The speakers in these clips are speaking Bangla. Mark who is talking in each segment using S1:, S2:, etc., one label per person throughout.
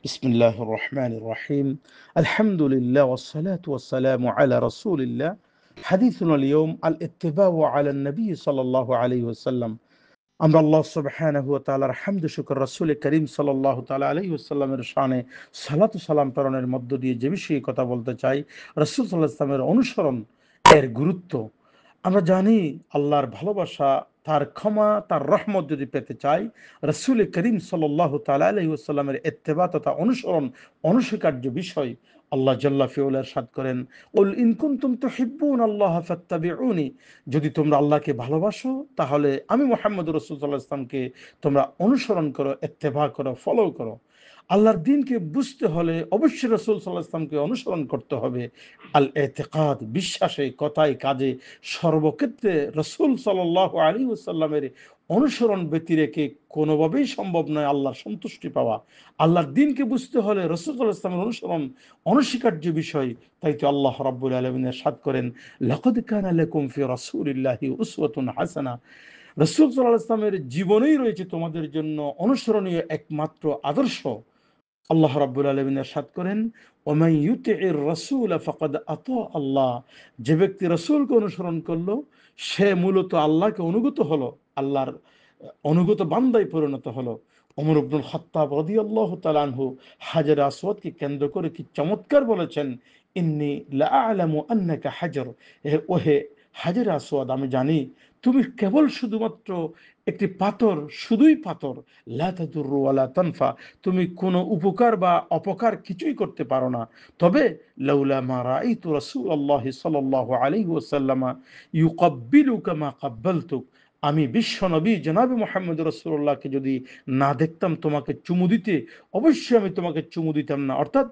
S1: বিসমিল্লাহির রহমানির রহিম। আলহামদুলিল্লাহ ওয়াসসালাতু ওয়াসসালামু আলা রাসূলিল্লাহ। হাদিসুনা আল-ইয়াওম আল-ইত্তিবাউ আলা নবী সাল্লাল্লাহু আলাইহি ওয়াসাল্লাম। আমরা আল্লাহ সুবহানাহু ওয়া তাআলার হামদ ও শুকর রাসূল করিম সাল্লাল্লাহু তাআলা আলাইহি ওয়াসাল্লামের শানে সালাত ও সালাম প্রেরণের মধ্য দিয়ে যে বিষয়ে কথা বলতে চাই, রাসূল সাল্লাল্লাহু আলাইহি ওয়াসাল্লামের অনুসরণ এর গুরুত্ব। আমরা জানি আল্লাহর ভালোবাসা, তার ক্ষমা, তার রহমত যদি পেতে চাই, রাসূল করিম সাল্লাল্লাহু তাআলা আলাইহি ওয়াসাল্লামের ইত্তেবা তথা অনুসরণ অনস্বীকার্য বিষয়। আল্লাহ জাল্লা ফিউলা ইরশাদ করেন, কুল ইন কুনতুম তুহিব্বুনাল্লাহ ফাত্তাবিউনি, যদি তোমরা আল্লাহকে ভালোবাসো তাহলে আমি মুহাম্মদ রাসূল সাল্লাল্লাহু আলাইহি ওয়াসাল্লামকে তোমরা অনুসরণ করো, ইত্তেবা করো, ফলো করো। আল্লাহর দ্বীনকে বুঝতে হলে অবশ্যই রাসূল সাল্লাল্লাহু আলাইহি ওয়াসাল্লামকে অনুসরণ করতে হবে। আল ইতিকাদ, বিশ্বাসে, কথায়, কাজে, সর্বক্ষেত্রে রাসূল সাল্লাল্লাহু আলাইহি ওয়াসাল্লামের অনুসরণ ব্যতি রেখে কোনোভাবেই সম্ভব নয় আল্লাহর সন্তুষ্টি পাওয়া। আল্লাহর দ্বীনকে বুঝতে হলে রাসূল সাল্লাল্লাহু আলাইহি ওয়াসাল্লামের অনুসরণ অনস্বীকার্য বিষয়। তাই তো আল্লাহ রাব্বুল আলামিন ইরশাদ করেন, লাকাদ কানা লাকুম ফি রাসূলিল্লাহি উসওয়াতুন হাসানাহ। রাসূল সাল্লাল্লাহু আলাইহি ওয়াসাল্লামের জীবনেই রয়েছে তোমাদের জন্য অনুসরণীয় একমাত্র আদর্শ। আল্লাহ রাব্বুল আলামিন ইরশাদ করেন, ওয়ামান ইউতিইর রাসূল ফাকাদ আতা আল্লাহ। যে ব্যক্তি রাসূলকে অনুসরণ করলো সে মূলত আল্লাহকে অনুগত হলো, আল্লাহর অনুগত বান্দায় পরিণত হলো। ওমর ইবনুল খাত্তাব রাদিয়াল্লাহু তাআলা আনহু হাজার আসওয়াদকে কেন্দ্র করে কি চমৎকার বলেছেন, ইন্নী লা আ'লামু আন্নাকা হাজার, ওহে হাজার আসওয়াদ, আমি জানি তুমি কেবল শুধুমাত্র একটি পাথর, শুধুই পাথর। লা তাদুররু ওয়া লা তানফা, তুমি কোনো উপকার বা অপকার কিছুই করতে পারো না। তবে লাউলা মা রাআইতু রাসূলুল্লাহি সাল্লাল্লাহু আলাইহি ওয়াসাল্লাম ইউকাব্বিলুকা মা কাব্বালতুক, আমি বিশ্বনবী জনাবে মুহাম্মদ রাসূলুল্লাহকে যদি না দেখতাম তোমাকে চুমু দিতে, অবশ্যই আমি তোমাকে চুমু দিতাম না। অর্থাৎ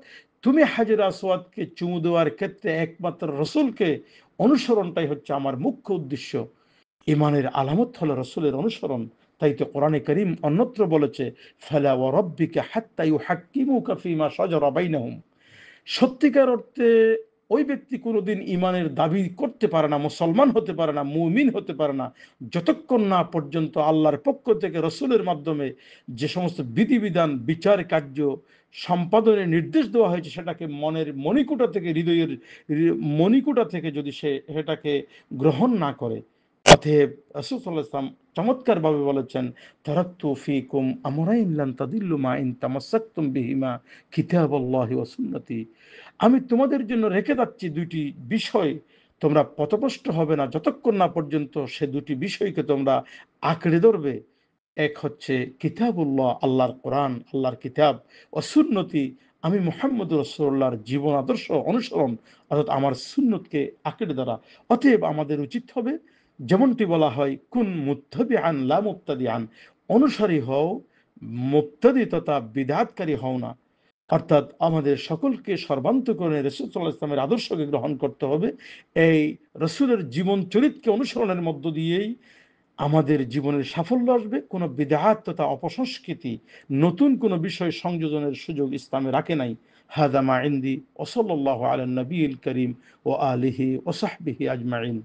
S1: তুমি হাজরে আসওয়াদকে চুমু দেওয়ার ক্ষেত্রে একমাত্র রাসূলকে অনুসরণটাই হচ্ছে আমার মুখ্য উদ্দেশ্য। ইমানের আলামত হলো রাসূলের অনুসরণ। তাই তো কোরআনে কারীম অন্যত্র বলেছে, ফালা ওয়া রাব্বিকা হাত্তা ইউহাক্কিমুকা ফীমা শাজারা বাইনাহুম। সত্যিকার অর্থে ওই ব্যক্তি কোনোদিন ইমানের দাবি করতে পারে না, মুসলমান হতে পারে না, মুমিন হতে পারে না, যতক্ষণ না পর্যন্ত আল্লাহর পক্ষ থেকে রসুলের মাধ্যমে যে সমস্ত বিধিবিধান, বিচার কার্য সম্পাদনের নির্দেশ দেওয়া হয়েছে সেটাকে মনের মণিকূটা থেকে, হৃদয়ের মণিকূটা থেকে যদি সে সেটাকে গ্রহণ না করে। অতএব রাসূল সাল্লাল্লাহু আলাইহি ওয়াসাল্লাম চমৎকারভাবে বলেছেন, তারাকতু ফীকুম আমরাইন লান তাদিল্লু মা ইন তামাসসাকতুম বিহিমা কিতাবাল্লাহি ওয়া সুন্নতি। আমি তোমাদের জন্য রেখে যাচ্ছি দুইটি বিষয়, তোমরা পথভ্রষ্ট হবে না যতক্ষণ না পর্যন্ত সে দুটি বিষয়কে তোমরা আঁকড়ে ধরবে। এক হচ্ছে কিতাবুল্লাহ, আল্লাহর কোরআন, আল্লাহর কিতাব, ও সুন্নতি, আমি মুহাম্মদুর রাসূলুল্লাহর জীবন আদর্শ অনুসরণ, অর্থাৎ আমার সুন্নতকে আঁকড়ে ধরা। অতএব আমাদের উচিত হবে, যেমনটি বলা হয়, কুন মুত্তাবিআন লা মুবতাদিআন, অনুসারী হও, মুবতাদি তথা বিদআতকারী হও না। অর্থাৎ আমাদের সকলকে সর্বান্তকরণে রাসূল সাল্লাল্লাহু আলাইহি ওয়াসাল্লামের আদর্শকে গ্রহণ করতে হবে। এই রাসূলের জীবন চরিতকে অনুসরণের মধ্য দিয়েই আমাদের জীবনের সাফল্য আসবে। কোনো বিদআত তথা অপসংস্কৃতি, নতুন কোনো বিষয় সংযোজনের সুযোগ ইসলামে রাখে নাই। হাযা মা ইনদি ওয়া সাল্লাল্লাহু আলা নবিয়িল কারীম ওয়া আলিহি ওয়া সাহবিহি আজমাইন।